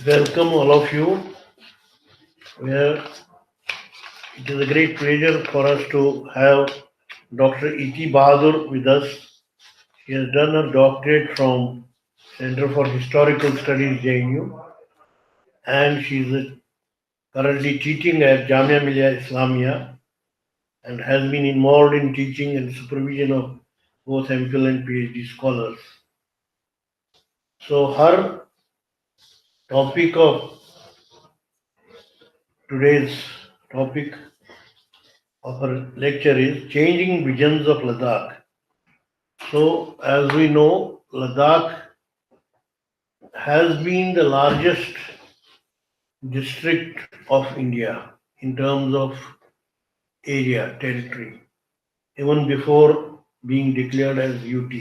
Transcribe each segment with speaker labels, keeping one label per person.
Speaker 1: Welcome all of you. Where it is a great pleasure for us to have Dr. Etee Bahadur with us. She has done her doctorate from Center for Historical Studies JNU and she is currently teaching at Jamia Millia Islamia and has been involved in teaching and supervision of both MPhil and PhD scholars. So her topic of today's topic of her lecture is Changing Visions of Ladakh. So, as we know, Ladakh has been the largest district of India in terms of area, territory, even before being declared as UT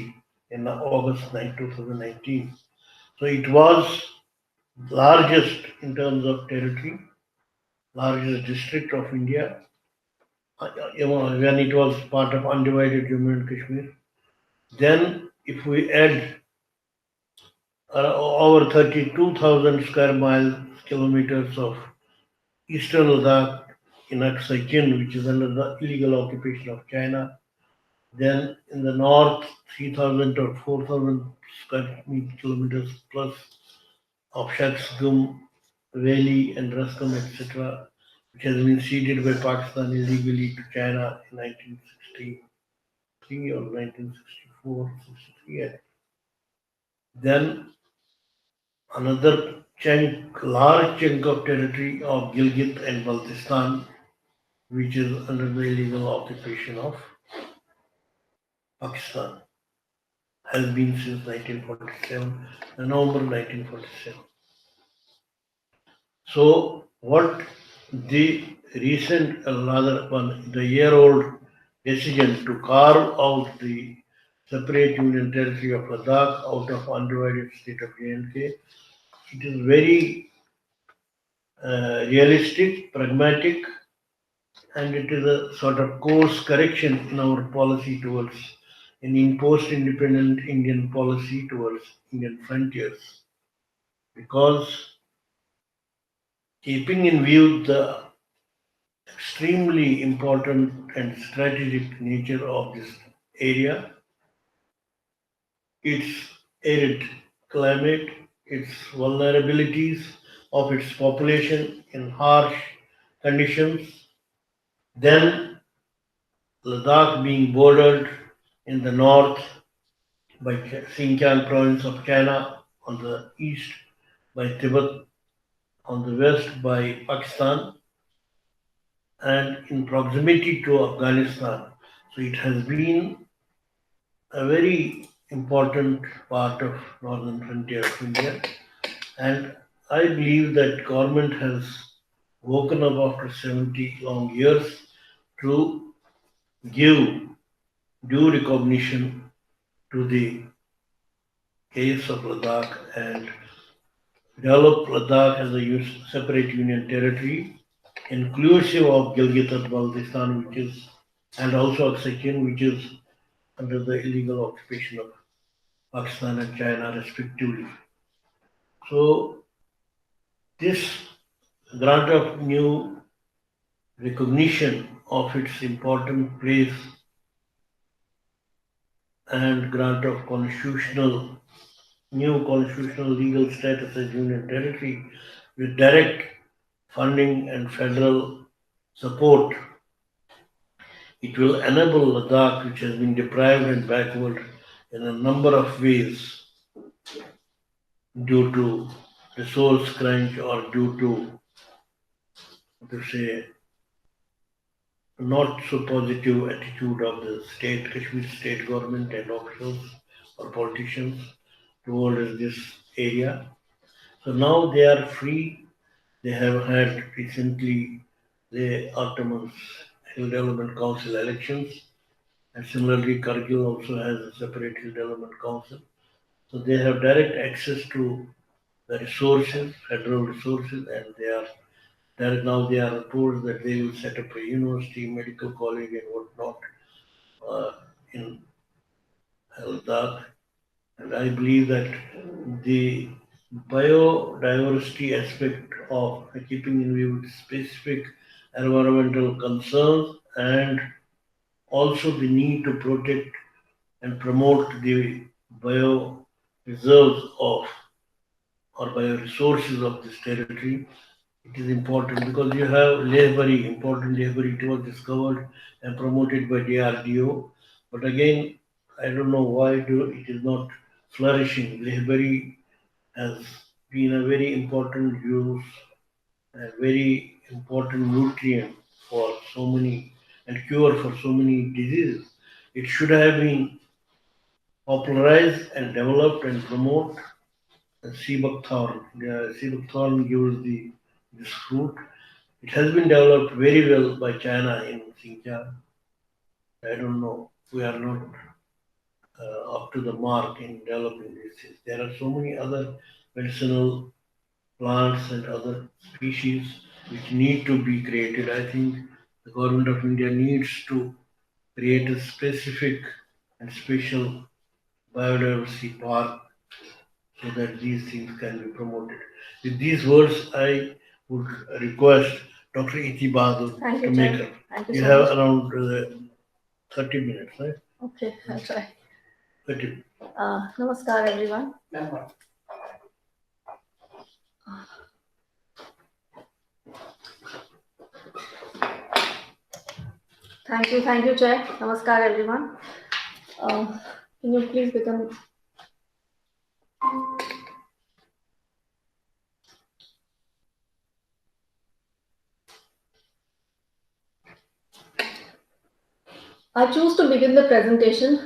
Speaker 1: in August 2019. So, it was largest in terms of territory, largest district of India, when it was part of undivided Jammu and Kashmir. Then, if we add over 32,000 square miles, kilometers of eastern Ladakh in Aksai which is under the illegal occupation of China. Then in the north, 3,000 or 4,000 square kilometers plus of Shaksgum Valley and Rascom, etc., which has been ceded by Pakistan illegally to China in 1963 or 1964, 63. Then another large chunk of territory of Gilgit and Baltistan, which is under the illegal occupation of Pakistan, has been since 1947, November 1947. So, what the recent, rather, the year-old decision to carve out the separate union territory of Ladakh out of undivided state of J&K, it is very realistic, pragmatic, and it is a sort of course correction in our policy towards in post-independent Indian policy towards Indian frontiers, because keeping in view the extremely important and strategic nature of this area, its arid climate, its vulnerabilities of its population in harsh conditions, then Ladakh being bordered in the north by Xinjiang province of China, on the east by Tibet, on the west by Pakistan, and in proximity to Afghanistan. So it has been a very important part of northern frontier of India, and I believe that government has woken up after 70 long years to give due recognition to the case of Ladakh and develop Ladakh as a separate union territory, inclusive of Gilgit-Baltistan, which is, and also Aksai which is under the illegal occupation of Pakistan and China, respectively. So, this grant of new recognition of its important place and grant of new constitutional legal status as union territory with direct funding and federal support, it will enable Ladakh, which has been deprived and backward in a number of ways due to resource crunch or due to say, not so positive attitude of the Kashmir state government and officials or politicians towards this area. So now they are free. They have had recently the Ottoman Hill Development Council elections, and similarly Kargil also has a separate Hill Development Council. So they have direct access to the resources, federal resources, and now they are reports that they will set up a university, medical college, and whatnot in Ladakh. And I believe that the biodiversity aspect of keeping in view specific environmental concerns and also the need to protect and promote the bio reserves of or bioresources of this territory. It is important because you have Lehbari, important Lehbari. It was discovered and promoted by DRDO. But again, I don't know why it is not flourishing. Lehbari has been a very important use and very important nutrient for so many and cure for so many diseases. It should have been popularized and developed and promote sea buckthorn. The sea buckthorn gives this fruit. It has been developed very well by China in Xinjiang. I don't know. We are not up to the mark in developing this. There are so many other medicinal plants and other species which need to be created. I think the government of India needs to create a specific and special biodiversity park so that these things can be promoted. With these words, I would request Dr. Etee Bahadur
Speaker 2: Thank
Speaker 1: to
Speaker 2: you,
Speaker 1: make
Speaker 2: Chair.
Speaker 1: up.
Speaker 2: Thank you
Speaker 1: You
Speaker 2: so
Speaker 1: have
Speaker 2: much.
Speaker 1: around 30 minutes, right?
Speaker 2: Okay, I'll try.
Speaker 1: 30.
Speaker 2: Namaskar, everyone. Thank you, Chair. Namaskar, everyone. Can you please become? I choose to begin the presentation.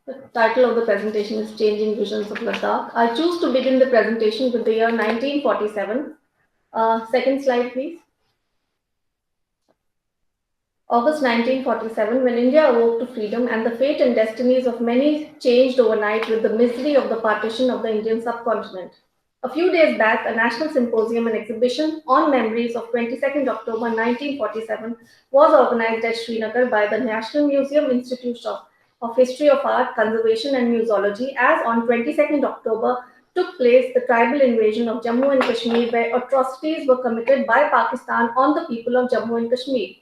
Speaker 2: The title of the presentation is Changing Visions of Ladakh. I choose to begin the presentation with the year 1947. Second slide, please. August 1947, when India awoke to freedom and the fate and destinies of many changed overnight with the misery of the partition of the Indian subcontinent. A few days back, a national symposium and exhibition on memories of 22nd October 1947 was organized at Srinagar by the National Museum Institute of History of Art, Conservation and Museology, as on 22nd October took place the tribal invasion of Jammu and Kashmir, where atrocities were committed by Pakistan on the people of Jammu and Kashmir.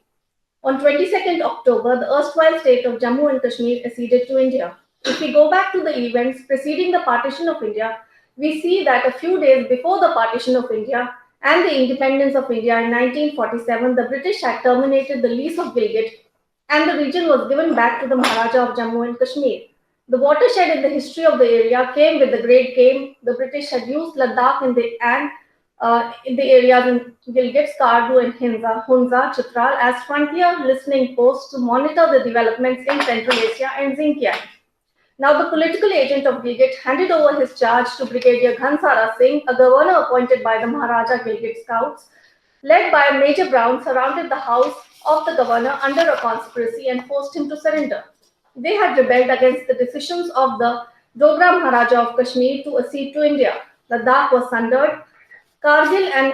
Speaker 2: On 22nd October, the erstwhile state of Jammu and Kashmir acceded to India. If we go back to the events preceding the partition of India, we see that a few days before the partition of India and the independence of India in 1947, the British had terminated the lease of Gilgit and the region was given back to the Maharaja of Jammu and Kashmir. The watershed in the history of the area came with the Great Game. The British had used Ladakh in the areas in Gilgit, Skardu, and Hunza, Chitral as frontier listening posts to monitor the developments in Central Asia and Xinjiang. Now, the political agent of Gilgit handed over his charge to Brigadier Ghansara Singh, a governor appointed by the Maharaja Gilgit Scouts, led by Major Brown, surrounded the house of the governor under a conspiracy and forced him to surrender. They had rebelled against the decisions of the Dogra Maharaja of Kashmir to accede to India. Ladakh was sundered. Kargil and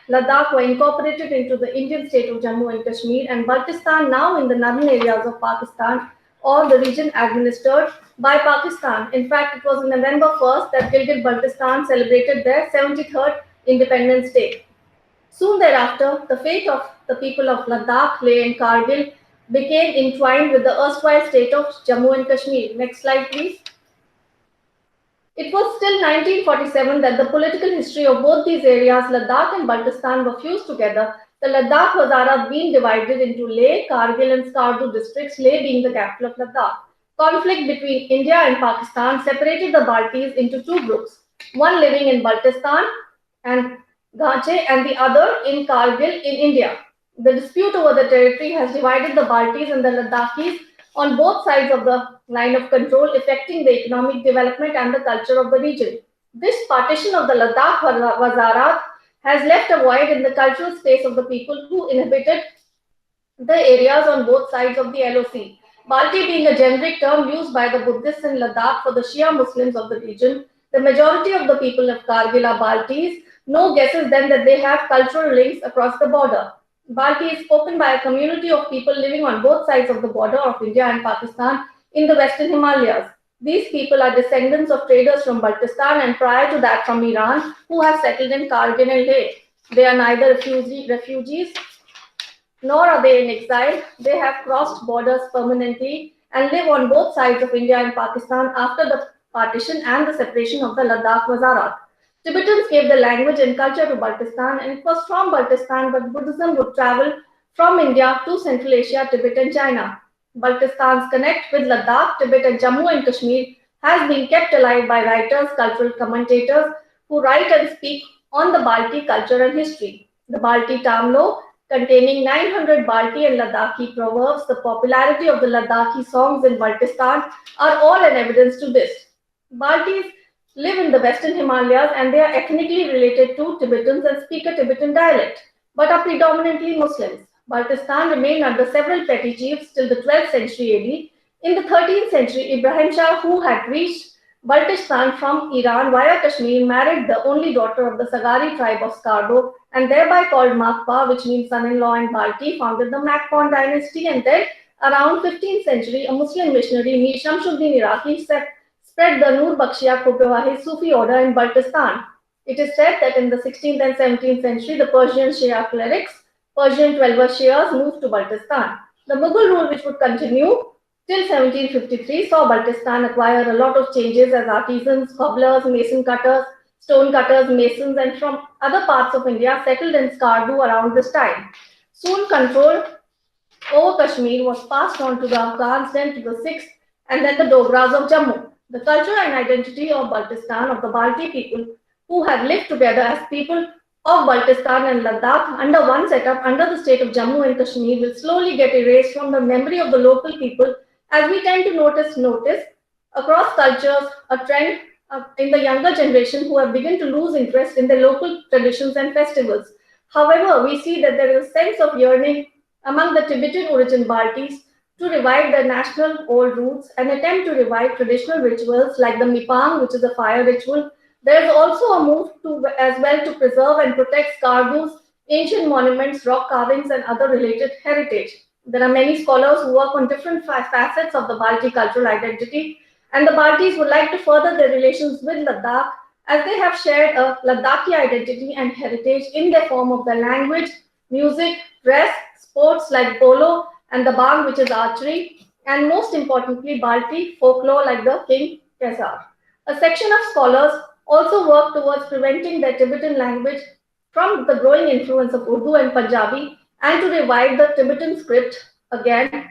Speaker 2: Ladakh were incorporated into the Indian state of Jammu and Kashmir, and Baltistan, now in the northern areas of Pakistan, or the region administered by Pakistan. In fact, it was on November 1st that Gilgit Baltistan celebrated their 73rd Independence Day. Soon thereafter, the fate of the people of Ladakh, Leh, and Kargil became entwined with the erstwhile state of Jammu and Kashmir. Next slide, please. It was still 1947 that the political history of both these areas, Ladakh and Baltistan, were fused together. The Ladakh Hazara being divided into Leh, Kargil, and Skardu districts, Leh being the capital of Ladakh. Conflict between India and Pakistan separated the Baltis into two groups, one living in Baltistan and Ghache, and the other in Kargil in India. The dispute over the territory has divided the Baltis and the Ladakhis on both sides of the line of control, affecting the economic development and the culture of the region. This partition of the Ladakh Wazarat has left a void in the cultural space of the people who inhabited the areas on both sides of the LOC. Balti being a generic term used by the Buddhists in Ladakh for the Shia Muslims of the region, the majority of the people of Kargil are Baltis. No guesses then that they have cultural links across the border. Balti is spoken by a community of people living on both sides of the border of India and Pakistan in the Western Himalayas. These people are descendants of traders from Baltistan and prior to that from Iran who have settled in Kargil and Leh. They are neither refugees nor are they in exile. They have crossed borders permanently and live on both sides of India and Pakistan after the partition and the separation of the Ladakh Wazarat. Tibetans gave the language and culture to Baltistan, and it was from Baltistan that Buddhism would travel from India to Central Asia, Tibet, and China. Baltistan's connect with Ladakh, Tibet, and Jammu and Kashmir has been kept alive by writers, cultural commentators who write and speak on the Balti culture and history. The Balti Tamlo, containing 900 Balti and Ladakhi proverbs, the popularity of the Ladakhi songs in Baltistan are all an evidence to this. Baltis live in the Western Himalayas and they are ethnically related to Tibetans and speak a Tibetan dialect, but are predominantly Muslims. Baltistan remained under several petty chiefs till the 12th century AD. In the 13th century, Ibrahim Shah, who had reached Baltistan from Iran via Kashmir, married the only daughter of the Sagari tribe of Skardo and thereby called Makpa, which means son-in-law in Balti, founded the Makpon dynasty, and then around 15th century, a Muslim missionary, Mir Shamsuddin Iraqi, spread the Nur Bakshiya Kutuwahi Sufi order in Baltistan. It is said that in the 16th and 17th century, the Persian Shia clerics, Persian Twelver Shias, moved to Baltistan. The Mughal rule, which would continue till 1753, saw Baltistan acquire a lot of changes as artisans, cobblers, mason cutters, stone cutters, masons, and from other parts of India settled in Skardu around this time. Soon control over Kashmir was passed on to the Afghans, then to the Sikhs, and then the Dogras of Jammu. The culture and identity of Baltistan, of the Balti people, who have lived together as people of Baltistan and Ladakh under one setup under the state of Jammu and Kashmir, will slowly get erased from the memory of the local people as we tend to notice across cultures a trend in the younger generation who have begun to lose interest in their local traditions and festivals. However, we see that there is a sense of yearning among the Tibetan origin Baltis to revive their national old roots and attempt to revive traditional rituals like the Mipang, which is a fire ritual. There is also a move as well to preserve and protect Skardu's ancient monuments, rock carvings, and other related heritage. There are many scholars who work on different facets of the Balti cultural identity, and the Baltis would like to further their relations with Ladakh as they have shared a Ladakhi identity and heritage in the form of their language, music, dress, sports like polo, and the bang, which is archery, and most importantly, Balti folklore like the King Kesar. A section of scholars also work towards preventing their Tibetan language from the growing influence of Urdu and Punjabi and to revive the Tibetan script again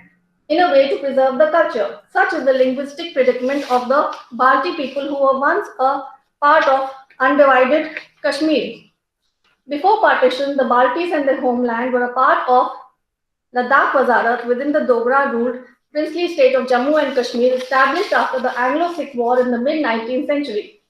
Speaker 2: in a way to preserve the culture. Such is the linguistic predicament of the Balti people who were once a part of undivided Kashmir. Before partition, the Baltis and their homeland were a part of Ladakh Wazarat within the Dogra-ruled princely state of Jammu and Kashmir, established after the Anglo-Sikh War in the mid-19th century.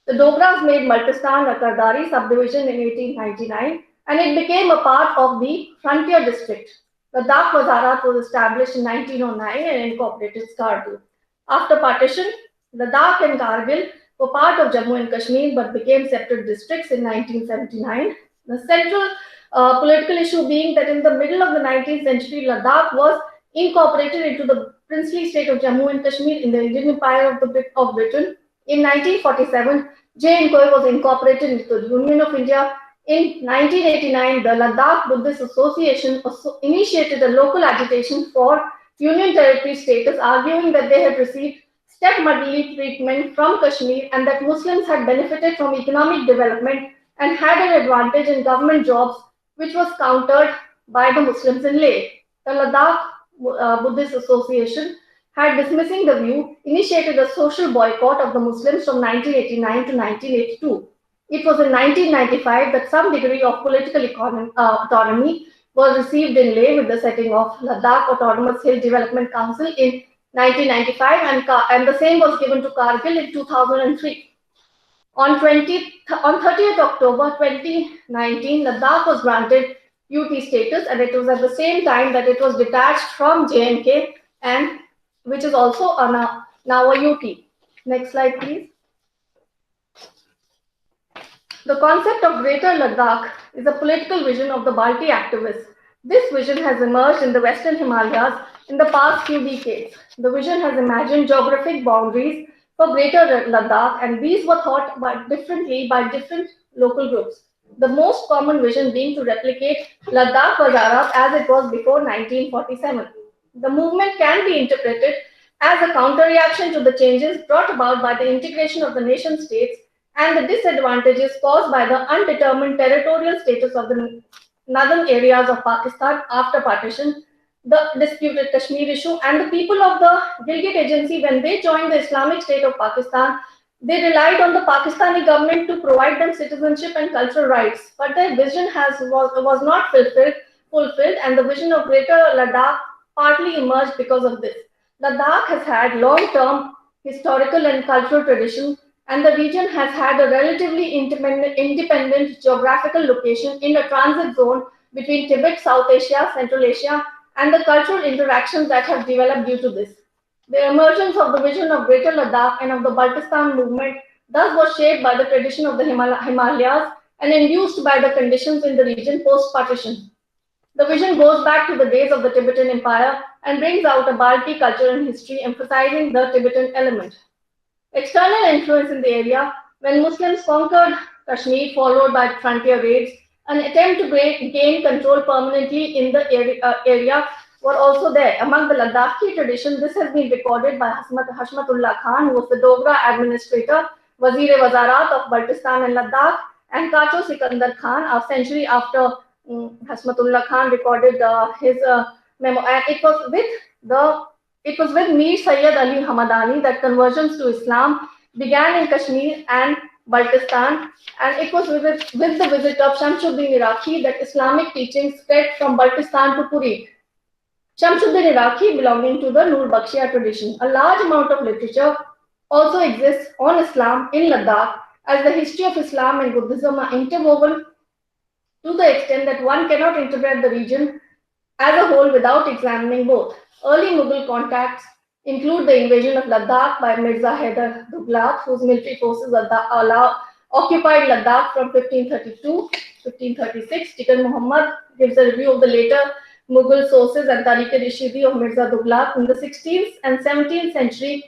Speaker 2: The Dogras made Baltistan a Kardari subdivision in 1899, and it became a part of the frontier district. Ladakh Wazarat was established in 1909 and incorporated Skardu. After partition, Ladakh and Kargil were part of Jammu and Kashmir but became separate districts in 1979. The central political issue being that in the middle of the 19th century, Ladakh was incorporated into the princely state of Jammu and Kashmir in the Indian Empire of Britain. In 1947, J&K was incorporated into the Union of India. In 1989, the Ladakh Buddhist Association initiated a local agitation for Union Territory status, arguing that they had received stepmotherly treatment from Kashmir and that Muslims had benefited from economic development and had an advantage in government jobs, which was countered by the Muslims in Leh. The Ladakh Buddhist Association had, dismissing the view, initiated a social boycott of the Muslims from 1989 to 1982. It was in 1995 that some degree of political autonomy was received in Leh with the setting of Ladakh Autonomous Hill Development Council in 1995, and the same was given to Kargil in 2003. On 30th October 2019, Ladakh was granted UT status, and it was at the same time that it was detached from J&K, and which is also now a UT. Next slide, please. The concept of Greater Ladakh is a political vision of the Balti activists. This vision has emerged in the Western Himalayas in the past few decades. The vision has imagined geographic boundaries for Greater Ladakh, and these were thought differently by different local groups. The most common vision being to replicate Ladakh was Arab as it was before 1947. The movement can be interpreted as a counter-reaction to the changes brought about by the integration of the nation states and the disadvantages caused by the undetermined territorial status of the northern areas of Pakistan after partition, the disputed Kashmir issue, and the people of the Gilgit Agency, when they joined the Islamic State of Pakistan, they relied on the Pakistani government to provide them citizenship and cultural rights. But their vision was not fulfilled, and the vision of Greater Ladakh partly emerged because of this. Ladakh has had long-term historical and cultural tradition, and the region has had a relatively independent geographical location in a transit zone between Tibet, South Asia, Central Asia, and the cultural interactions that have developed due to this. The emergence of the vision of Greater Ladakh and of the Baltistan movement thus was shaped by the tradition of the Himalayas and induced by the conditions in the region post-partition. The vision goes back to the days of the Tibetan Empire and brings out a Balti culture and history, emphasizing the Tibetan element. External influence in the area: when Muslims conquered Kashmir, followed by frontier raids, an attempt to gain control permanently in the area were also there. Among the Ladakhi tradition, this has been recorded by Hashmatullah Khan, who was the Dogra administrator, Wazir-e-Wazarat of Baltistan and Ladakh, and Kacho Sikandar Khan, a century after Hashmatullah Khan recorded his memo. And it was with Mir Sayyid Ali Hamadani that conversions to Islam began in Kashmir and Baltistan, and it was with the visit of Shamsuddin Iraqi that Islamic teachings spread from Baltistan to Puri. Shamsuddin Iraqi, belonging to the Nur Bakhshia tradition. A large amount of literature also exists on Islam in Ladakh, as the history of Islam and Buddhism are interwoven to the extent that one cannot interpret the region as a whole without examining both. Early Mughal contacts include the invasion of Ladakh by Mirza Haidar Duglat, whose military forces occupied Ladakh from 1532 to 1536. Tikan Muhammad gives a review of the later Mughal sources and Tariq-e-Rashidi of Mirza Duglat. In the 16th and 17th century,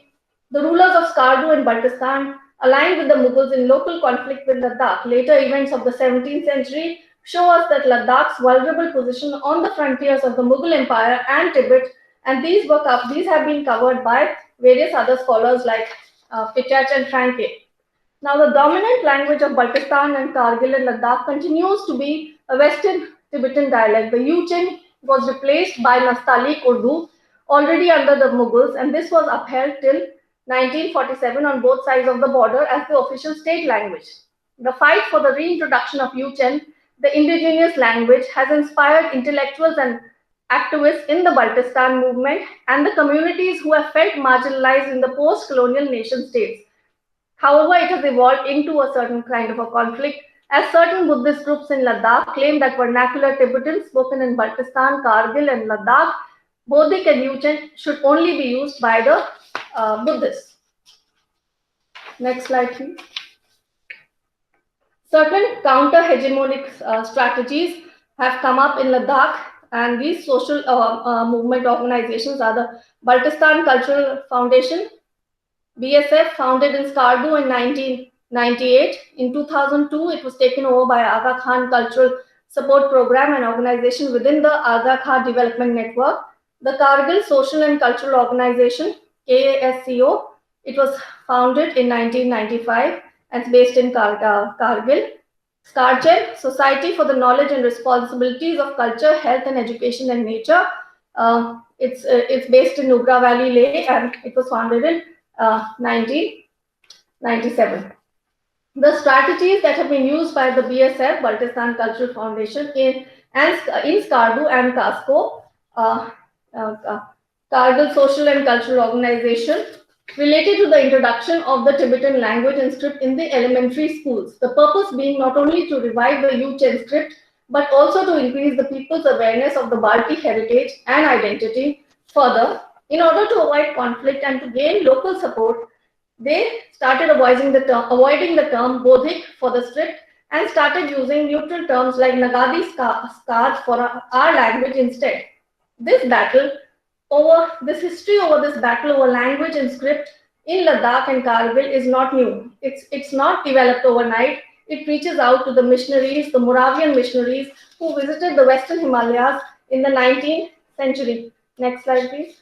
Speaker 2: the rulers of Skardu and Baltistan aligned with the Mughals in local conflict with Ladakh. Later events of the 17th century show us that Ladakh's vulnerable position on the frontiers of the Mughal Empire and Tibet, and these have been covered by various other scholars like Pitach and Franke. Now, the dominant language of Baltistan and Kargil and Ladakh continues to be a Western Tibetan dialect. The Yuchen was replaced by Nastaliq Urdu, already under the Mughals, and this was upheld till 1947 on both sides of the border as the official state language. The fight for the reintroduction of Yuchen, the indigenous language, has inspired intellectuals and activists in the Baltistan movement and the communities who have felt marginalized in the post-colonial nation states. However, it has evolved into a certain kind of a conflict, as certain Buddhist groups in Ladakh claim that vernacular Tibetan spoken in Baltistan, Kargil, and Ladakh, Bodhik and Yuchen, should only be used by the Buddhists. Next slide, please. Certain counter-hegemonic strategies have come up in Ladakh, and these social movement organizations are the Baltistan Cultural Foundation, BSF, founded in Skardu in 1998. In 2002, it was taken over by Aga Khan Cultural Support Program, an organization within the Aga Khan Development Network. The Kargil Social and Cultural Organization, KASCO, it was founded in 1995 and it's based in Kargil. Skarchen, Society for the Knowledge and Responsibilities of Culture, Health and Education and Nature. It's based in Nubra Valley, Leh, and it was founded in 1997. The strategies that have been used by the BSF, Baltistan Cultural Foundation, in Skardu and Casco, Kargil Social and Cultural Organization, related to the introduction of the Tibetan language and script in the elementary schools. The purpose being not only to revive the Yuchen script, but also to increase the people's awareness of the Balti heritage and identity. Further, in order to avoid conflict and to gain local support, they started avoiding the term Bodhik for the script and started using neutral terms like Nagadi Skaj for our language instead. This battle Over this battle over language and script in Ladakh and Kargil is not new. It's not developed overnight. It reaches out to the missionaries, the Moravian missionaries who visited the Western Himalayas in the 19th century. Next slide, please.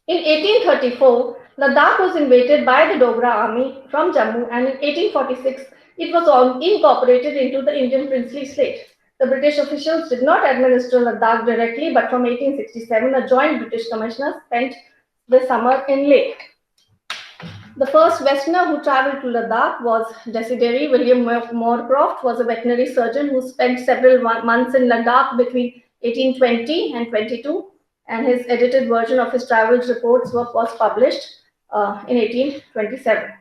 Speaker 2: In 1834, Ladakh was invaded by the Dogra army from Jammu, and in 1846, it was incorporated into the Indian princely state. The British officials did not administer Ladakh directly, but from 1867, a joint British commissioner spent the summer in Leh. The first Westerner who travelled to Ladakh was Desideri. William Moorcroft was a veterinary surgeon who spent several months in Ladakh between 1820 and 22, and his edited version of his travel reports was published in 1827.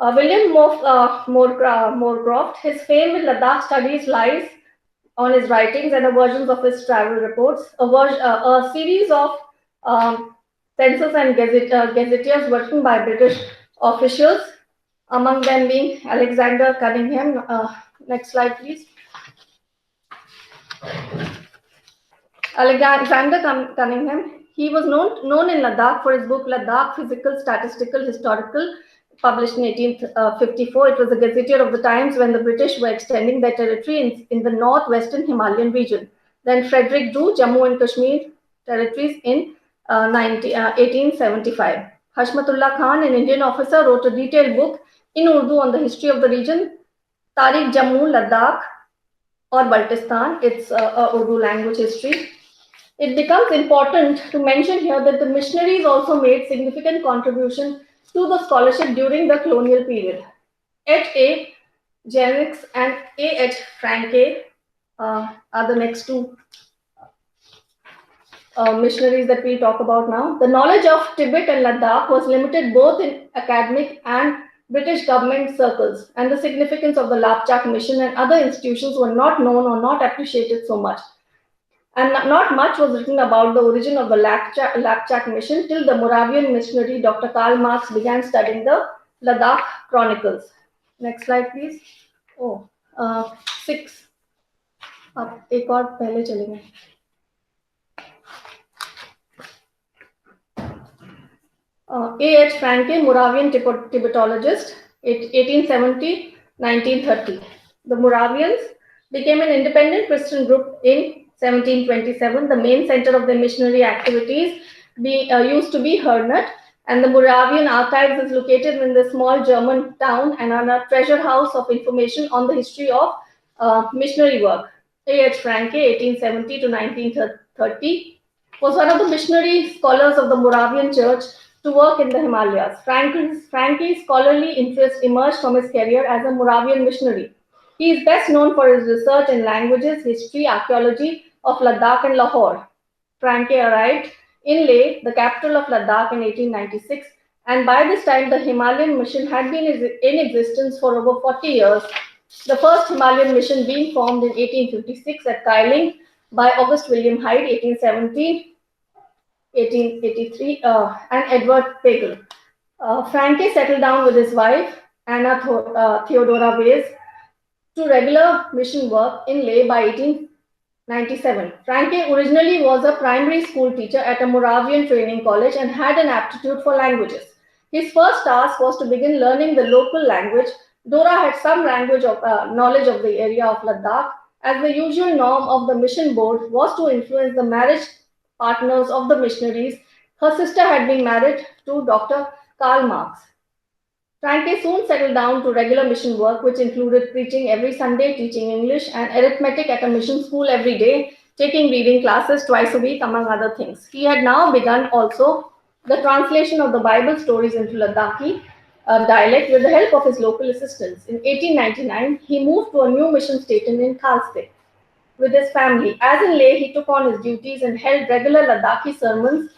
Speaker 2: William Moorcroft, his fame with Ladakh studies lies on his writings and the versions of his travel reports. A series of censors and gazetteers working by British officials, among them being Alexander Cunningham. Next slide, please. Alexander Cunningham, he was known in Ladakh for his book Ladakh Physical, Statistical, Historical, published in 1854. It was a gazetteer of the times when the British were extending their territory in the northwestern Himalayan region. Then Frederick drew Jammu and Kashmir territories in 1875. Hashmatullah Khan, an Indian officer, wrote a detailed book in Urdu on the history of the region, Tariq Jammu, Ladakh, or Baltistan. It's Urdu language history. It becomes important to mention here that the missionaries also made significant contribution to the scholarship during the colonial period. H.A. Jennings and A.H. Franke are the next two missionaries that we'll talk about now. The knowledge of Tibet and Ladakh was limited both in academic and British government circles, and the significance of the Lapchak mission and other institutions were not known or not appreciated so much. And not much was written about the origin of the Lapchak mission till the Moravian missionary Dr. Karl Marx began studying the Ladakh chronicles. Next slide, please. 6. अब एक और पहले चलेंगे. A.H. Franke, Moravian Tibetologist, 1870-1930. The Moravians became an independent Christian group in 1727. The main center of their missionary activities used to be Hernut, and the Moravian archives is located in the small German town and are a treasure house of information on the history of missionary work. A.H. Franke, 1870 to 1930, was one of the missionary scholars of the Moravian Church to work in the Himalayas. Franke's scholarly interest emerged from his career as a Moravian missionary. He is best known for his research in languages, history, archaeology of Ladakh and Lahore. Franke arrived in Leh, the capital of Ladakh, in 1896, and by this time the Himalayan mission had been in existence for over 40 years. The first Himalayan mission being formed in 1856 at Kailing by August William Hyde, 1870, 1883, and Edward Pagel. Franke settled down with his wife, Anna Theodora Weiss, to regular mission work in Leh by 1897. Franke originally was a primary school teacher at a Moravian training college and had an aptitude for languages. His first task was to begin learning the local language. Dora had some knowledge of the area of Ladakh, as the usual norm of the mission board was to influence the marriage partners of the missionaries. Her sister had been married to Dr. Karl Marx. Franke soon settled down to regular mission work, which included preaching every Sunday, teaching English and arithmetic at a mission school every day, taking reading classes twice a week, among other things. He had now begun also the translation of the Bible stories into Ladakhi dialect with the help of his local assistants. In 1899, he moved to a new mission station in Khalste with his family. As in Leh, he took on his duties and held regular Ladakhi sermons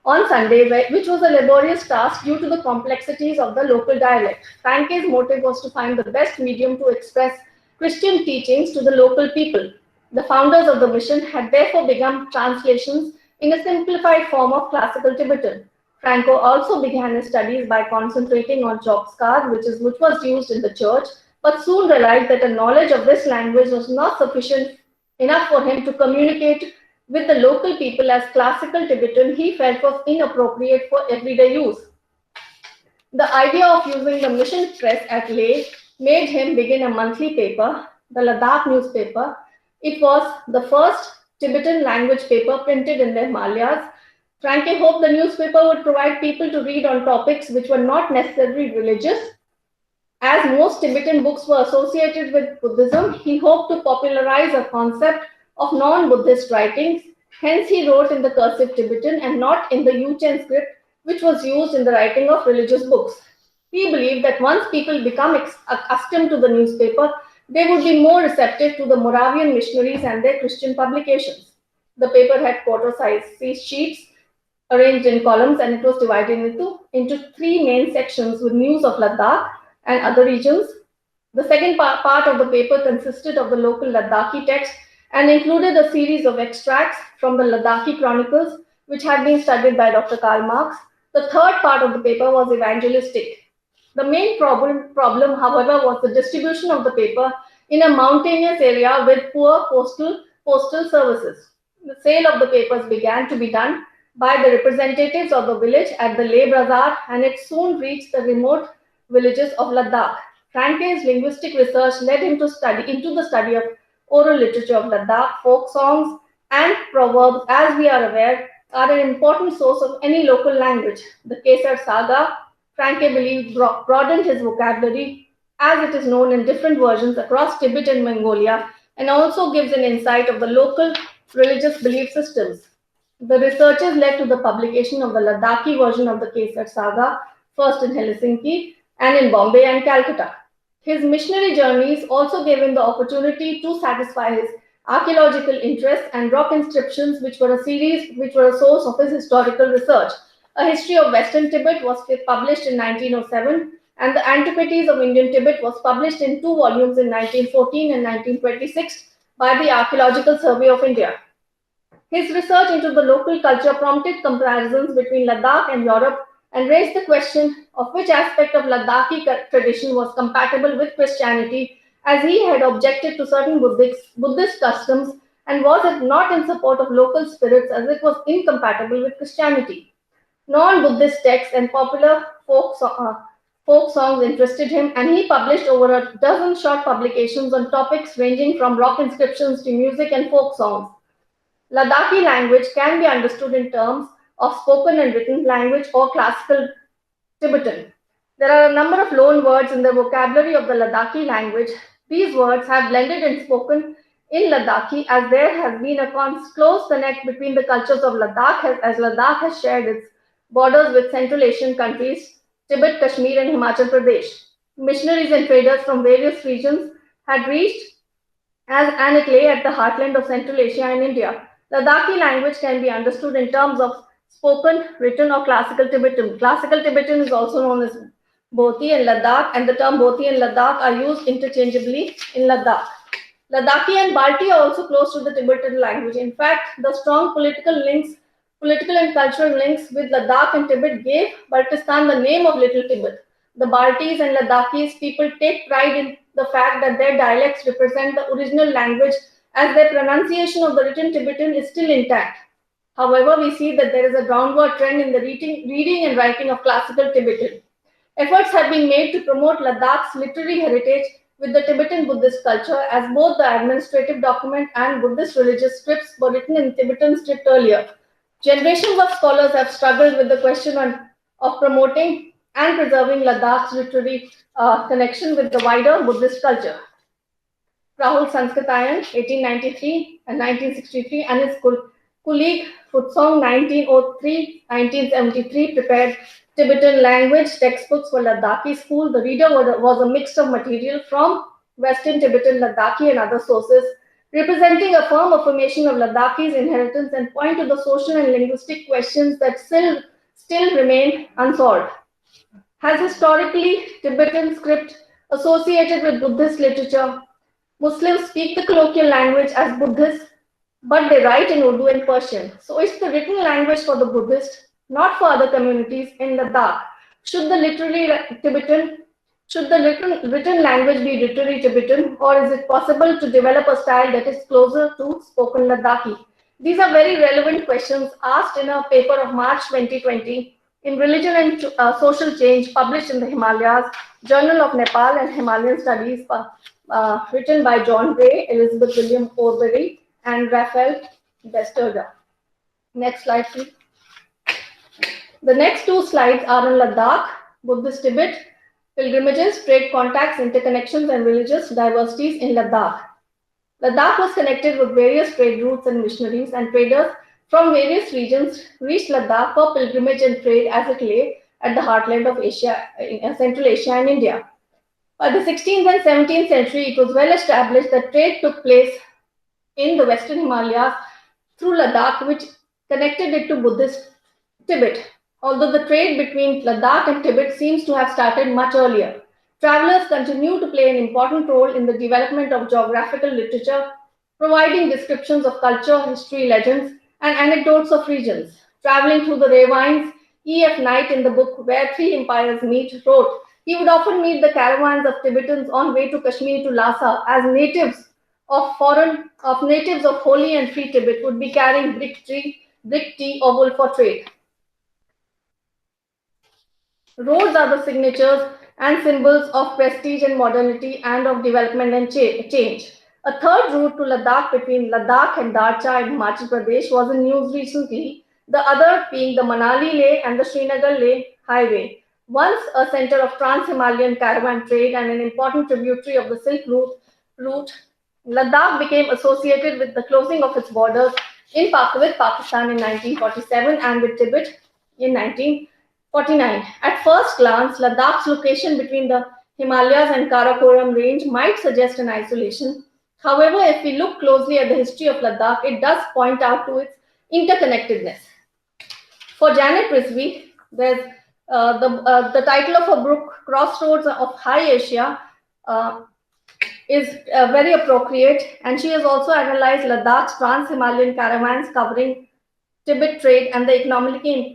Speaker 2: on Sunday, which was a laborious task due to the complexities of the local dialect. Franke's motive was to find the best medium to express Christian teachings to the local people. The founders of the mission had therefore begun translations in a simplified form of classical Tibetan. Franco also began his studies by concentrating on Chokskar, which was used in the church, but soon realized that a knowledge of this language was not sufficient enough for him to communicate with the local people as classical Tibetan he felt was inappropriate for everyday use. The idea of using the mission press at Leh made him begin a monthly paper, the Ladakh newspaper. It was the first Tibetan language paper printed in the Himalayas. Franke hoped the newspaper would provide people to read on topics which were not necessarily religious. As most Tibetan books were associated with Buddhism, he hoped to popularize a concept of non Buddhist writings. Hence, he wrote in the cursive Tibetan and not in the Yuchen script, which was used in the writing of religious books. He believed that once people become accustomed to the newspaper, they would be more receptive to the Moravian missionaries and their Christian publications. The paper had quarter-sized sheets arranged in columns, and it was divided into three main sections with news of Ladakh and other regions. The second part of the paper consisted of the local Ladakhi text and included a series of extracts from the Ladakhi chronicles, which had been studied by Dr. Karl Marx. The third part of the paper was evangelistic. The main problem, however, was the distribution of the paper in a mountainous area with poor postal services. The sale of the papers began to be done by the representatives of the village at the Leh Bazaar, and it soon reached the remote villages of Ladakh. Franke's linguistic research led him to into the study of oral literature of Ladakh. Folk songs and proverbs, as we are aware, are an important source of any local language. The Kesar Saga, Franke believed, broadened his vocabulary as it is known in different versions across Tibet and Mongolia, and also gives an insight of the local religious belief systems. The researches led to the publication of the Ladakhi version of the Kesar Saga, first in Helsinki and in Bombay and Calcutta. His missionary journeys also gave him the opportunity to satisfy his archaeological interests, and rock inscriptions, which were a source of his historical research. A history of Western Tibet was published in 1907, and the Antiquities of Indian Tibet was published in two volumes in 1914 and 1926 by the Archaeological Survey of India. His research into the local culture prompted comparisons between Ladakh and Europe and raised the question of which aspect of Ladakhi tradition was compatible with Christianity, as he had objected to certain Buddhist customs and was it not in support of local spirits as it was incompatible with Christianity. Non-Buddhist texts and popular folk songs interested him, and he published over a dozen short publications on topics ranging from rock inscriptions to music and folk songs. Ladakhi language can be understood in terms of spoken and written language or classical Tibetan. There are a number of loan words in the vocabulary of the Ladakhi language. These words have blended and spoken in Ladakhi as there has been a close connect between the cultures of Ladakh as Ladakh has shared its borders with Central Asian countries, Tibet, Kashmir and Himachal Pradesh. Missionaries and traders from various regions had reached and it lay at the heartland of Central Asia and India. Ladakhi language can be understood in terms of spoken, written or classical Tibetan. Classical Tibetan is also known as Bhoti and Ladakh, and the term Bhoti and Ladakh are used interchangeably in Ladakh. Ladakhi and Balti are also close to the Tibetan language. In fact, the strong political and cultural links with Ladakh and Tibet gave Baltistan the name of Little Tibet. The Baltis and Ladakhis people take pride in the fact that their dialects represent the original language, as their pronunciation of the written Tibetan is still intact. However, we see that there is a downward trend in the reading and writing of classical Tibetan. Efforts have been made to promote Ladakh's literary heritage with the Tibetan Buddhist culture, as both the administrative document and Buddhist religious scripts were written in Tibetan script earlier. Generations of scholars have struggled with the question of promoting and preserving Ladakh's literary connection with the wider Buddhist culture. Rahul Sanskritayan, 1893 and 1963, and his colleague Futsong, 1903-1973, prepared Tibetan language textbooks for Ladakhi school. The reader was a mix of material from Western Tibetan, Ladakhi, and other sources, representing a firm affirmation of Ladakhi's inheritance and point to the social and linguistic questions that still remain unsolved. Has historically Tibetan script associated with Buddhist literature? Muslims speak the colloquial language as Buddhists, but they write in Urdu and Persian. So it's the written language for the Buddhist, not for other communities in Ladakh. Should the literary Tibetan Should the written language be literary Tibetan, or is it possible to develop a style that is closer to spoken Ladakhi? These are very relevant questions asked in a paper of March 2020 in Religion and Social Change, published in the Himalayas, Journal of Nepal and Himalayan Studies, written by John Gray, Elizabeth William Orbery, and Raphael Westerga. Next slide, please. The next two slides are on Ladakh, Buddhist Tibet, pilgrimages, trade contacts, interconnections, and religious diversities in Ladakh. Ladakh was connected with various trade routes and missionaries, and traders from various regions reached Ladakh for pilgrimage and trade as it lay at the heartland of Asia, Central Asia and India. By the 16th and 17th century, it was well established that trade took place in the Western Himalayas through Ladakh, which connected it to Buddhist Tibet. Although the trade between Ladakh and Tibet seems to have started much earlier, travelers continue to play an important role in the development of geographical literature, providing descriptions of culture, history, legends, and anecdotes of regions. Traveling through the ravines, E.F. Knight in the book Where Three Empires Meet wrote, he would often meet the caravans of Tibetans on way to Kashmir to Lhasa as natives of holy and free Tibet would be carrying brick tea, or wool for trade. Roads are the signatures and symbols of prestige and modernity and of development and change. A third route to Ladakh between Ladakh and Darcha in Himachal Pradesh was in news recently, the other being the Manali-Leh and the Srinagar-Leh highway. Once a center of trans-Himalayan caravan trade and an important tributary of the Silk route, Ladakh became associated with the closing of its borders with Pakistan in 1947 and with Tibet in 1949. At first glance, Ladakh's location between the Himalayas and Karakoram range might suggest an isolation. However, if we look closely at the history of Ladakh, it does point out to its interconnectedness. For Janet Rizvi, there's the title of her book, Crossroads of High Asia, is very appropriate, and she has also analyzed Ladakh's trans-Himalayan caravans covering Tibet trade and the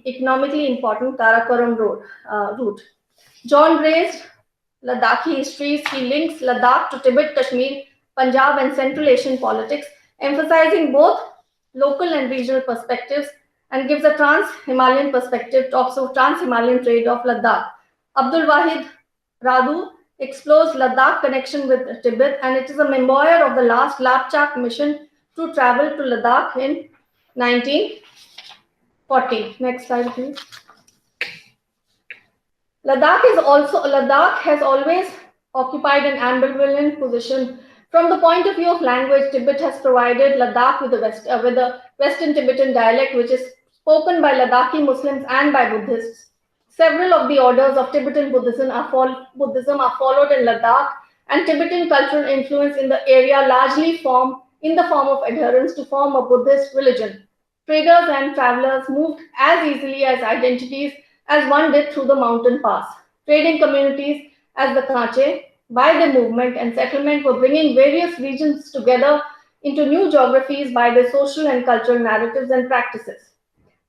Speaker 2: economically important Karakoram route. John Gray's Ladakhi histories, he links Ladakh to Tibet, Kashmir, Punjab, and Central Asian politics, emphasizing both local and regional perspectives, and gives a trans-Himalayan perspective, talks of trans-Himalayan trade of Ladakh. Abdul Wahid Radu explores Ladakh connection with Tibet, and it is a memoir of the last Lapchak mission to travel to Ladakh in 1940. Next slide, please. Ladakh has always occupied an ambivalent position. From the point of view of language, Tibet has provided Ladakh with a Western Tibetan dialect, which is spoken by Ladakhi Muslims and by Buddhists. Several of the orders of Tibetan Buddhism are followed in Ladakh, and Tibetan cultural influence in the area largely form in the form of adherence to form a Buddhist religion. Traders and travelers moved as easily as identities as one did through the mountain pass. Trading communities as the Kanche, by their movement and settlement, were bringing various regions together into new geographies by their social and cultural narratives and practices.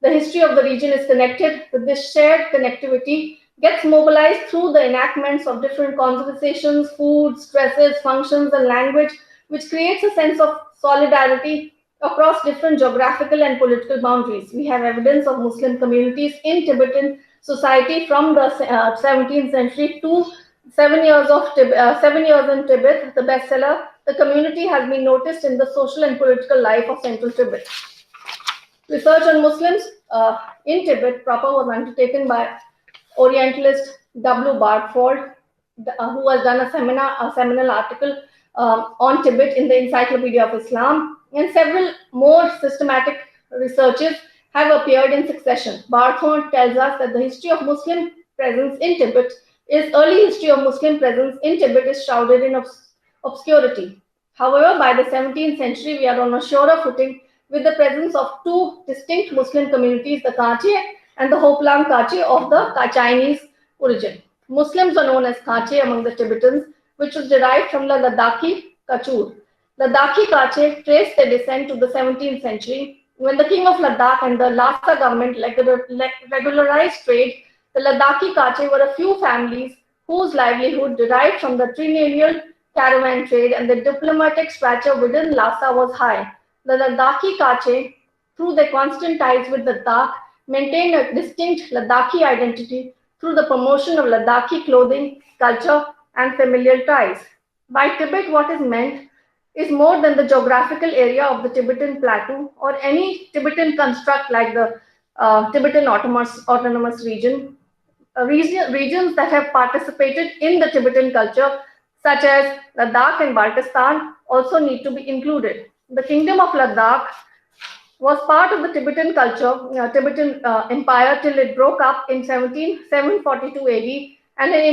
Speaker 2: The history of the region is connected with this shared connectivity, gets mobilized through the enactments of different conversations, foods, dresses, functions, and language, which creates a sense of solidarity across different geographical and political boundaries. We have evidence of Muslim communities in Tibetan society from the 17th century to 7 years in Tibet, the bestseller. The community has been noticed in the social and political life of central Tibet. Research on Muslims in Tibet proper was undertaken by Orientalist W. Bartford, who has done a seminal article on Tibet in the Encyclopedia of Islam, and several more systematic researches have appeared in succession. Bartford tells us that the history of Muslim presence in Tibet early history of Muslim presence in Tibet is shrouded in obscurity. However, by the 17th century, we are on a surer footing with the presence of two distinct Muslim communities, the Kanche and the Hoplang Kache of the Chinese origin. Muslims are known as Kache among the Tibetans, which was derived from the Ladakhi Kachur. Ladakhi Kache traced their descent to the 17th century, when the king of Ladakh and the Lhasa government regularized trade. The Ladakhi Kache were a few families whose livelihood derived from the triennial caravan trade and the diplomatic stature within Lhasa was high. The Ladakhi Kache, through their constant ties with Ladakh, maintained a distinct Ladakhi identity through the promotion of Ladakhi clothing, culture, and familial ties. By Tibet, what is meant is more than the geographical area of the Tibetan Plateau or any Tibetan construct like the Tibetan Autonomous Region. Regions that have participated in the Tibetan culture, such as Ladakh and Baltistan, also need to be included. The Kingdom of Ladakh was part of the Tibetan culture, Tibetan Empire till it broke up in 742 AD, and an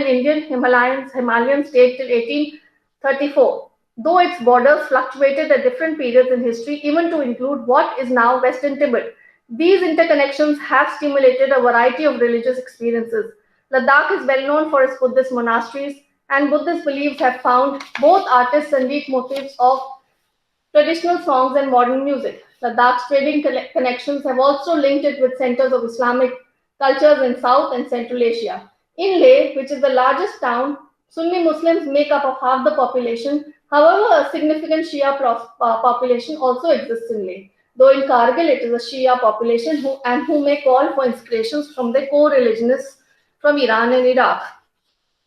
Speaker 2: Indian Himalayan state till 1834. Though its borders fluctuated at different periods in history, even to include what is now Western Tibet. These interconnections have stimulated a variety of religious experiences. Ladakh is well known for its Buddhist monasteries, and Buddhist beliefs have found both artists and lead motifs of traditional songs and modern music. Ladakh's trading connections have also linked it with centers of Islamic cultures in South and Central Asia. In Leh, which is the largest town, Sunni Muslims make up of half the population. However, a significant population also exists in Leh, though in Kargil it is a Shia population who may call for inspirations from their co-religionists from Iran and Iraq.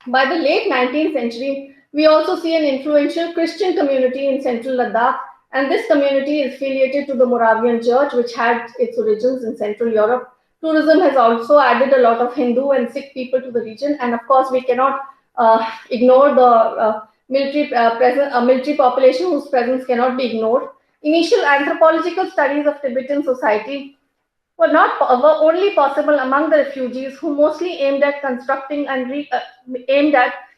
Speaker 2: By the late 19th century, we also see an influential Christian community in central Ladakh, and this community is affiliated to the Moravian Church, which had its origins in Central Europe. Tourism has also added a lot of Hindu and Sikh people to the region, and of course, we cannot ignore the military population whose presence cannot be ignored. Initial anthropological studies of Tibetan society were only possible among the refugees who mostly aimed at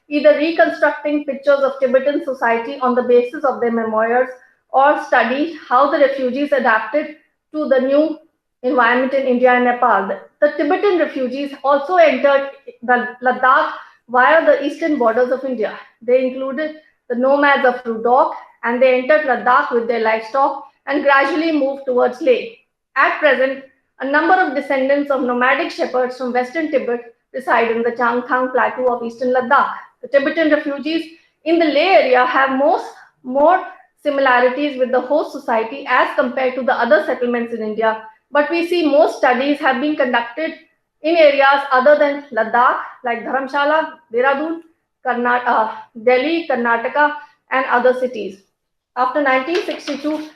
Speaker 2: either reconstructing pictures of Tibetan society on the basis of their memoirs or studied how the refugees adapted to the new environment in India and Nepal. The Tibetan refugees also entered the Ladakh via the eastern borders of India. They included the nomads of Rudok, and they entered Ladakh with their livestock and gradually moved towards Leh. At present, a number of descendants of nomadic shepherds from western Tibet reside in the Changkhang plateau of eastern Ladakh. The Tibetan refugees in the Leh area have more similarities with the host society as compared to the other settlements in India, but we see most studies have been conducted in areas other than Ladakh, like Dharamshala, Dehradun, Delhi, Karnataka, and other cities. After 1962,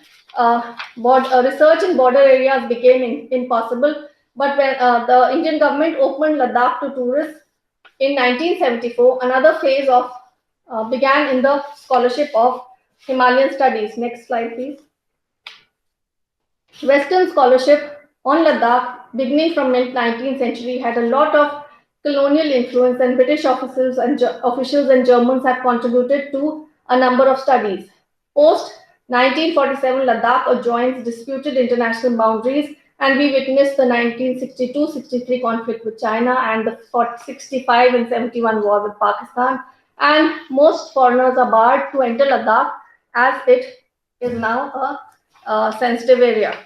Speaker 2: research in border areas became impossible, but when the Indian government opened Ladakh to tourists in 1974, another phase of began in the scholarship of Himalayan studies. Next slide, please. Western scholarship on Ladakh, beginning from mid-19th century, had a lot of colonial influence, and British officials and Germans have contributed to a number of studies. Post 1947, Ladakh adjoins disputed international boundaries, and we witnessed the 1962-63 conflict with China and the 65 and 71 war with Pakistan. And most foreigners are barred to enter Ladakh as it is now a sensitive area.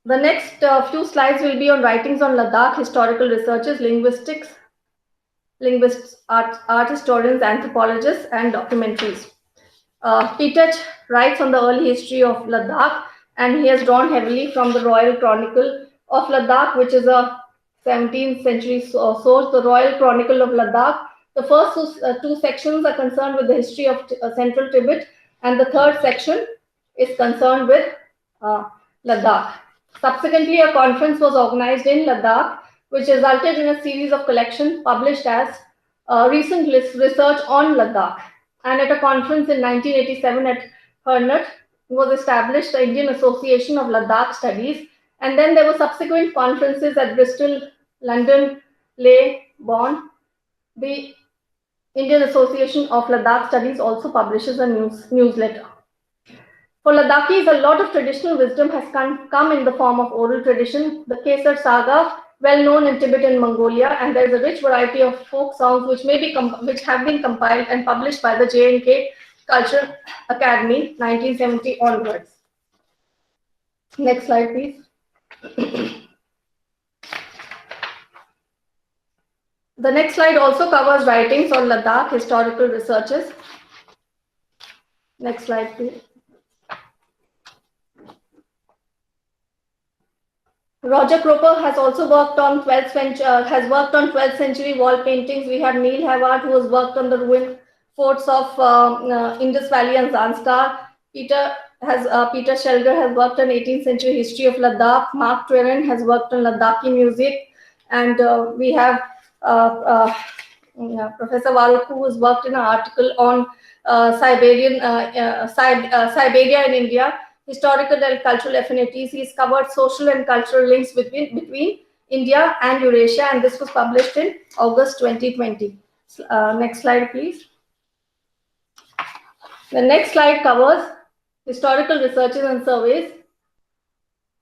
Speaker 2: The next few slides will be on writings on Ladakh, historical researches, linguists, art historians, anthropologists, and documentaries. Petach writes on the early history of Ladakh, and he has drawn heavily from the Royal Chronicle of Ladakh, which is a 17th century source. The Royal Chronicle of Ladakh. The first two sections are concerned with the history of central Tibet, and the third section is concerned with Ladakh. Subsequently, a conference was organized in Ladakh, which resulted in a series of collections published as recent research on Ladakh. And at a conference in 1987 at Hernot was established the Indian Association of Ladakh Studies. And then there were subsequent conferences at Bristol, London, Leh, Bonn. The Indian Association of Ladakh Studies also publishes a newsletter. For Ladakhis, a lot of traditional wisdom has come in the form of oral tradition. The Kesar Saga, well known in Tibet and Mongolia, and there is a rich variety of folk songs which have been compiled and published by the J&K Cultural Academy, 1970 onwards. Next slide, please. The next slide also covers writings on Ladakh, historical researches. Next slide, please. Roger Cropper has also worked on 12th century wall paintings. We have Neil Havard, who has worked on the ruined forts of Indus Valley and Zanskar. Peter Shelger has worked on 18th century history of Ladakh. Mark Twain has worked on Ladakhi music, and we have Professor Waruk, who has worked in an article on Siberia in India. Historical and cultural affinities. He's covered social and cultural links between India and Eurasia, and this was published in August 2020. Next slide, please. The next slide covers historical researches and surveys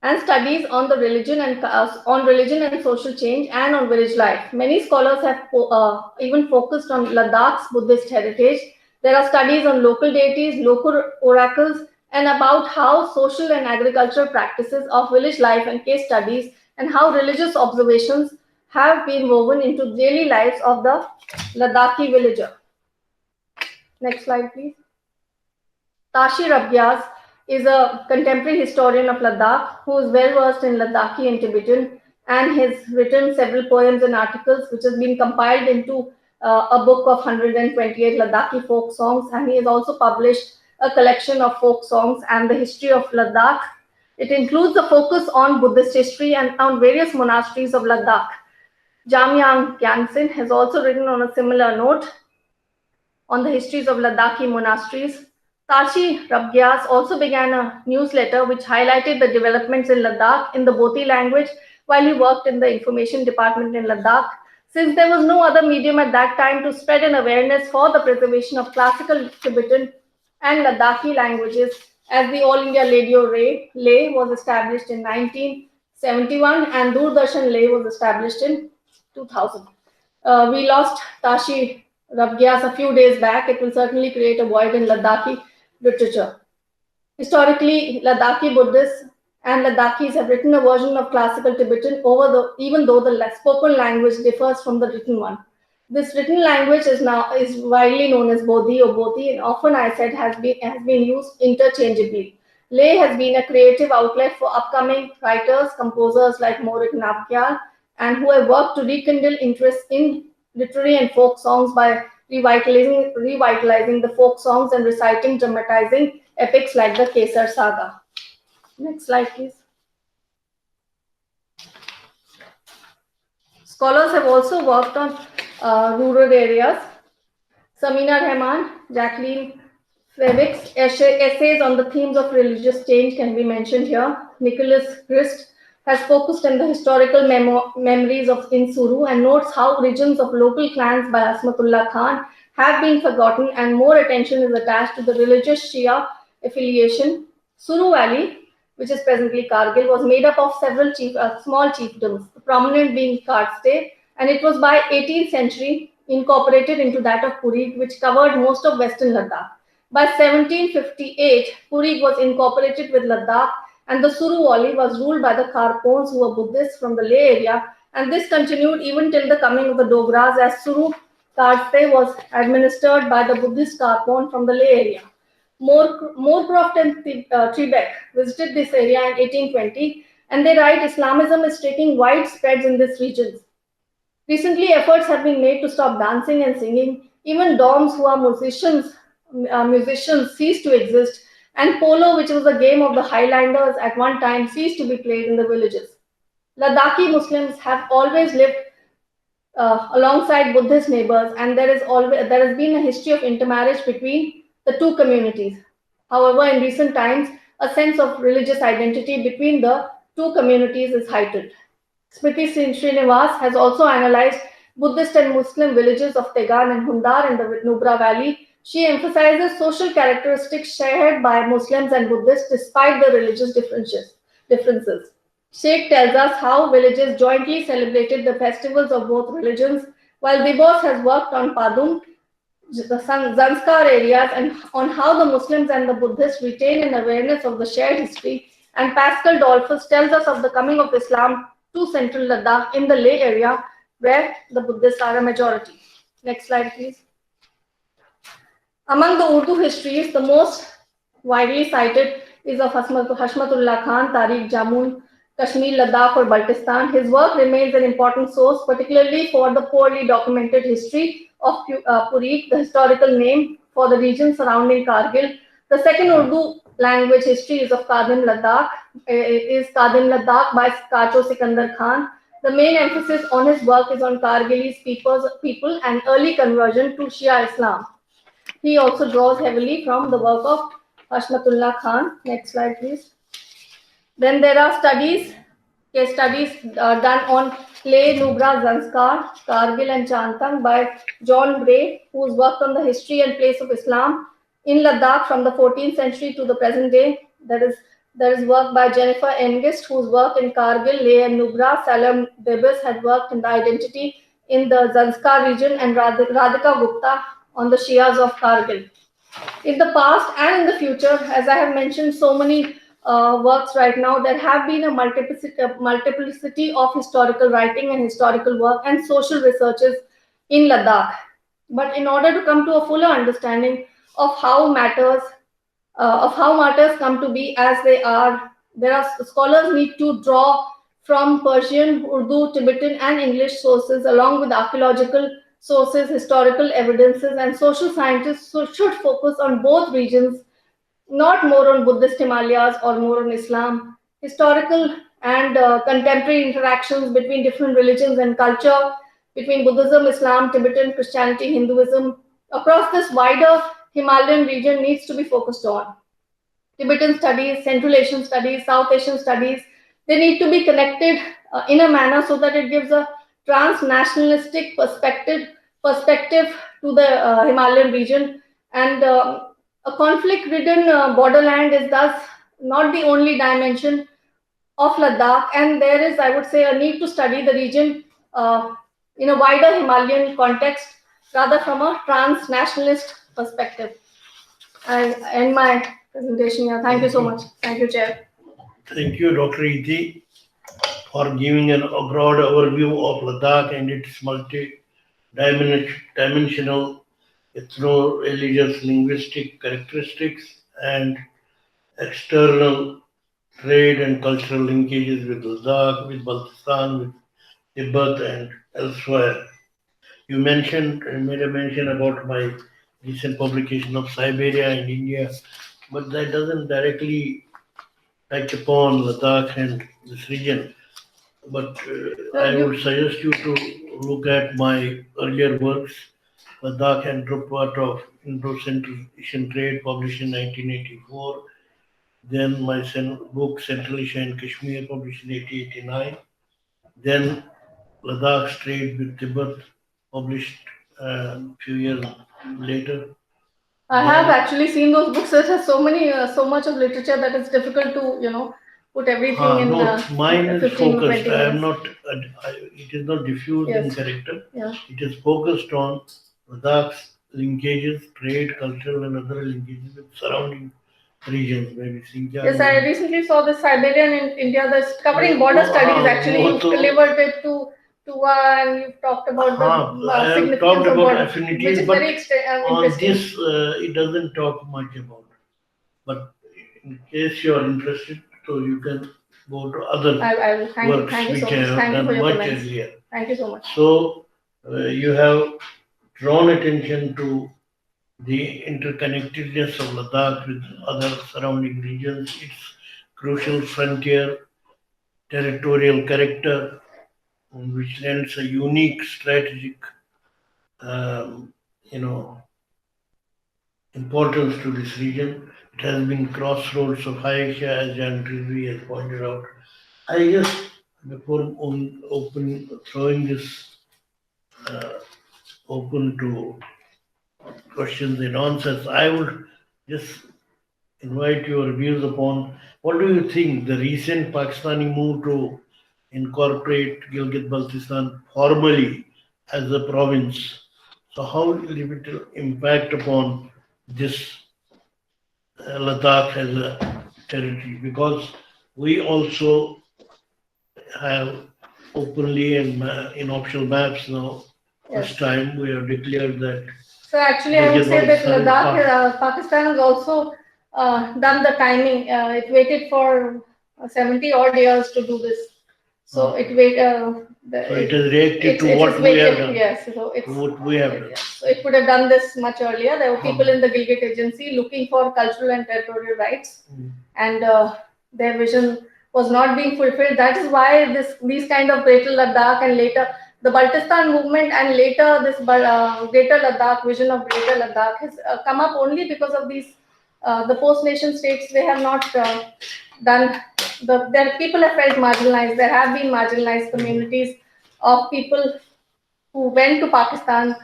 Speaker 2: and studies on the religion and social change and on village life. Many scholars have even focused on Ladakh's Buddhist heritage. There are studies on local deities, local oracles, and about how social and agricultural practices of village life and case studies and how religious observations have been woven into daily lives of the Ladakhi villager. Next slide, please. Tashi Rabgyas is a contemporary historian of Ladakh who is well versed in Ladakhi and Tibetan, and has written several poems and articles which has been compiled into a book of 128 Ladakhi folk songs, and he has also published a collection of folk songs and the history of Ladakh. It includes a focus on Buddhist history and on various monasteries of Ladakh. Jamia Gyansin has also written on a similar note on the histories of Ladakhi monasteries. Tashi Rabgyas also began a newsletter which highlighted the developments in Ladakh in the Boti language while he worked in the information department in Ladakh. Since there was no other medium at that time to spread an awareness for the preservation of classical Tibetan and Ladakhi languages, as the All India Radio Lay was established in 1971 and Doordarshan Lay was established in 2000. We lost Tashi Rabgyas a few days back. It will certainly create a void in Ladakhi literature. Historically, Ladakhi Buddhists and Ladakhis have written a version of classical Tibetan even though the spoken language differs from the written one. This written language is widely known as Bodhi or Boti, and often I said has been used interchangeably. Lay has been a creative outlet for upcoming writers, composers like Morik Navkyal, and who have worked to rekindle interest in literary and folk songs by revitalizing the folk songs and dramatizing epics like the Kesar Saga. Next slide, please. Scholars have also worked on rural areas. Samina Rahman, Jacqueline Fevick's essays on the themes of religious change can be mentioned here. Nicholas Grist has focused on the historical memories of Insuru and notes how regions of local clans by Asmatullah Khan have been forgotten and more attention is attached to the religious Shia affiliation. Suru Valley, which is presently Kargil, was made up of several small chiefdoms, the prominent being Karste, and it was by 18th century incorporated into that of Purig, which covered most of western Ladakh. By 1758, Purig was incorporated with Ladakh, and the Suru Valley was ruled by the Kharpons, who were Buddhists from the Leh area, and this continued even till the coming of the Dogras, as Suru Karste was administered by the Buddhist Kharpon from the Leh area. Moorcroft and Trebeck visited this area in 1820, and they write Islamism is taking wide spreads in this region. Recently, efforts have been made to stop dancing and singing. Even doms who are musicians ceased to exist, and polo, which was a game of the Highlanders at one time, ceased to be played in the villages. Ladakhi Muslims have always lived alongside Buddhist neighbors, and there has been a history of intermarriage between the two communities. However, in recent times, a sense of religious identity between the two communities is heightened. Smriti Srinivas has also analyzed Buddhist and Muslim villages of Tegan and Hundar in the Nubra Valley. She emphasizes social characteristics shared by Muslims and Buddhists despite the religious differences. Sheikh tells us how villages jointly celebrated the festivals of both religions, while Dibos has worked on Padum, the Zanskar areas, and on how the Muslims and the Buddhists retain an awareness of the shared history. And Pascal Dolphus tells us of the coming of Islam to central Ladakh in the Leh area where the Buddhists are a majority. Next slide, please. Among the Urdu histories, the most widely cited is of Hashmatullah Khan, Tariq Jamun, Kashmir, Ladakh, or Baltistan. His work remains an important source, particularly for the poorly documented history of Purik, the historical name for the region surrounding Kargil. The second Urdu language history is of Kadim Ladakh, by Kacho Sikandar Khan. The main emphasis on his work is on Kargilis people and early conversion to Shia Islam. He also draws heavily from the work of Hashmatullah Khan. Next slide, please. Then there are case studies done on Leh, Nubra, Zanskar, Kargil, and Chantang by John Gray, who's worked on the history and place of Islam in Ladakh from the 14th century to the present day. There is work by Jennifer Engist, whose work in Kargil, Leh, and Nubra. Salam Debis had worked in the identity in the Zanskar region, and Radhika Gupta on the Shias of Kargil. In the past and in the future, as I have mentioned so many works right now, there have been a multiplicity of historical writing and historical work and social researches in Ladakh. But in order to come to a fuller understanding of how matters come to be as they are, scholars need to draw from Persian, Urdu, Tibetan, and English sources, along with archaeological sources, historical evidences, and social scientists should focus on both regions, not more on Buddhist Himalayas or more on Islam. Historical and contemporary interactions between different religions and culture, between Buddhism, Islam, Tibetan, Christianity, Hinduism, across this wider Himalayan region needs to be focused on. Tibetan studies, Central Asian studies, South Asian studies, they need to be connected in a manner so that it gives a transnationalistic perspective to the Himalayan region. And a conflict-ridden borderland is thus not the only dimension of Ladakh, and there is, I would say, a need to study the region in a wider Himalayan context rather from a transnationalist perspective. I end my presentation here. Thank you so much. Thank you, Chair.
Speaker 1: Thank you, Dr. Etee, for giving a broad overview of Ladakh and its multi-dimensional ethno-religious linguistic characteristics and external trade and cultural linkages with Ladakh, with Baltistan, with Tibet, and elsewhere. You made a mention about my recent publication of Siberia in India, but that doesn't directly touch upon Ladakh and this region. But I would suggest you to look at my earlier works, Ladakh and Drupal of Indo-Central Asian Trade, published in 1984. Then my book, Central Asia and Kashmir, published in 1889. Then Ladakh's Trade with Tibet, published a few years later.
Speaker 2: I have actually seen those books. There's so much of literature that it's difficult to, put everything in.
Speaker 1: No, mine is
Speaker 2: 15 or
Speaker 1: focused.
Speaker 2: 20
Speaker 1: I am
Speaker 2: minutes.
Speaker 1: not. It is not diffused in
Speaker 2: Yes.
Speaker 1: character.
Speaker 2: Yeah.
Speaker 1: It is focused on Ladakh's linkages, trade, cultural, and other linkages with surrounding regions, maybe Xinjiang.
Speaker 2: Yes, I recently saw the Siberian in India. That's covering border studies. Actually, you've delivered it to and you've talked about the significance of border,
Speaker 1: affinities,
Speaker 2: which is
Speaker 1: but
Speaker 2: very
Speaker 1: on
Speaker 2: interesting.
Speaker 1: this, it doesn't talk much about. But in case you are interested, so you can go to other
Speaker 2: I will. Thank
Speaker 1: works
Speaker 2: you
Speaker 1: which
Speaker 2: so
Speaker 1: I
Speaker 2: much.
Speaker 1: have
Speaker 2: Thank you
Speaker 1: done
Speaker 2: for your
Speaker 1: much
Speaker 2: comments.
Speaker 1: earlier.
Speaker 2: Thank you so much.
Speaker 1: So you have drawn attention to the interconnectedness of Ladakh with other surrounding regions, its crucial frontier, territorial character, which lends a unique strategic, you know, importance to this region. It has been crossroads of High Asia, as Jan Rizvi has pointed out. I just, before throwing this open to questions and answers, I would just invite your views upon what do you think the recent Pakistani move to incorporate Gilgit-Baltistan formally as a province. So how will it impact upon this Ladakh as a territory? Because we also have openly and in official maps now. First
Speaker 2: Yes.
Speaker 1: time we have declared that.
Speaker 2: So actually, I would say that
Speaker 1: Pakistan is
Speaker 2: Ladakh,
Speaker 1: part.
Speaker 2: Pakistan has also done the timing. It waited for 70 odd years to do this. So it wait.
Speaker 1: So it has reacted to
Speaker 2: It
Speaker 1: what
Speaker 2: is
Speaker 1: we have
Speaker 2: waited.
Speaker 1: done.
Speaker 2: Yes. So it's
Speaker 1: What we have done.
Speaker 2: yes. So it could have done this much earlier. There were people in the Gilgit Agency looking for cultural and territorial rights, and their vision was not being fulfilled. That is why these kind of Greater Ladakh and later the Baltistan movement and later this Greater Ladakh vision of Greater Ladakh has come up only because of these the post nation states. They have not done their people have felt marginalized. There have been marginalized communities of people who went to Pakistan,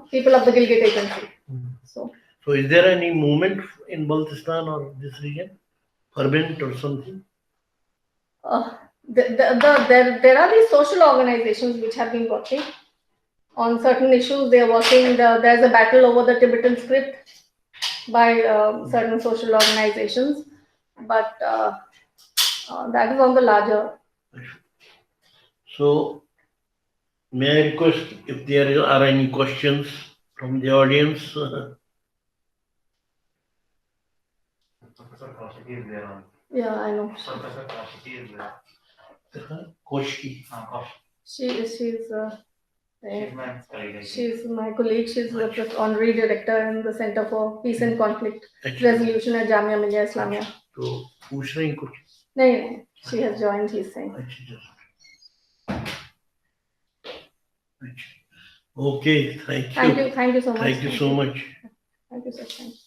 Speaker 2: people of the Gilgit Agency. So
Speaker 1: is there any movement in Baltistan or this region? Ferment or something?
Speaker 2: there are these social organizations which have been working on certain issues. They are working. There's a battle over the Tibetan script by certain social organizations, but that is on the larger.
Speaker 1: So, may I request if there are any questions from the audience?
Speaker 3: Professor Kaushiki is there on.
Speaker 2: Yeah, I know.
Speaker 3: Professor Kaushiki is there.
Speaker 1: Koshki.
Speaker 2: She's
Speaker 3: She's my colleague.
Speaker 2: she's my colleague. She's the honorary director in the Center for Peace and Conflict Resolution at Jamia Millia Islamia.
Speaker 1: तो पूछ रही कुछ?
Speaker 2: नहीं, she has joined. He's saying.
Speaker 1: Okay, thank you.
Speaker 2: Thank you so much.
Speaker 1: Thank you so much.
Speaker 2: Thank you, sir. Thank you.